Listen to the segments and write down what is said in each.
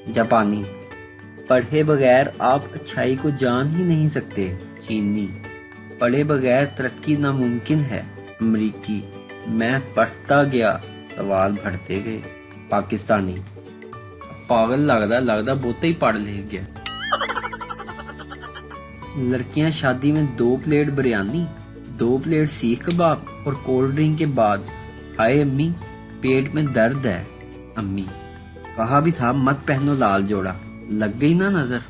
जापानी। पढ़े बगैर आप अच्छाई को जान ही नहीं सकते। चीनी। पढ़े बगैर तरक्की नामुमकिन है। अमरीकी। मैं पढ़ता गया, सवाल बढ़ते गए। पाकिस्तानी। पागल लगदा बहुता ही पढ़ लिख गया। लड़कियां शादी में 2 प्लेट बिरयानी, 2 प्लेट सीख कबाब और कोल्ड ड्रिंक के बाद, हाय अम्मी पेट में दर्द है। अम्मी। कहा भी था मत पहनो लाल जोड़ा, लग गई ना नजर।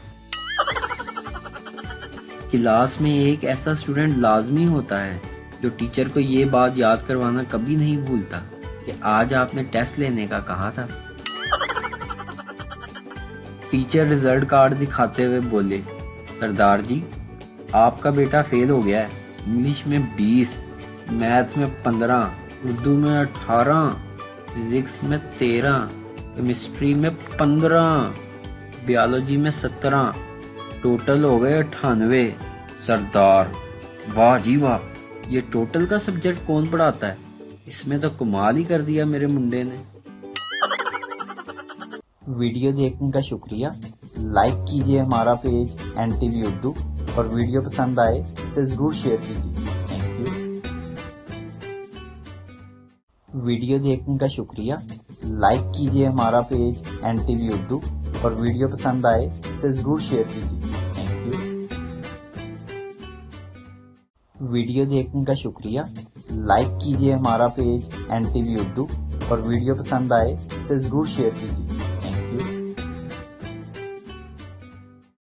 क्लास में एक ऐसा स्टूडेंट लाजमी होता है जो टीचर को ये बात याद करवाना कभी नहीं भूलता कि आज आपने टेस्ट लेने का कहा था। टीचर रिजल्ट कार्ड दिखाते हुए बोले, सरदार जी आपका बेटा फेल हो गया है। इंग्लिश में 20, मैथ्स में 15, उर्दू में 18, फिजिक्स में 13, केमिस्ट्री में 15, बायोलॉजी में 17, टोटल हो गए 98। सरदार, वाह जी वाह, ये टोटल का सब्जेक्ट कौन पढ़ाता है? इसमें तो कमाल ही कर दिया मेरे मुंडे ने। वीडियो देखने का शुक्रिया। लाइक कीजिए हमारा पेज NTV उर्दू और वीडियो पसंद आए तो जरूर शेयर कीजिए। Thank you. वीडियो देखने का शुक्रिया। लाइक कीजिए हमारा पेज NTV उर्दू और वीडियो पसंद आए तो जरूर शेयर कीजिए। Thank you. वीडियो देखने का शुक्रिया। लाइक कीजिए हमारा पेज NTV उर्दू और वीडियो पसंद आए तो जरूर शेयर कीजिए।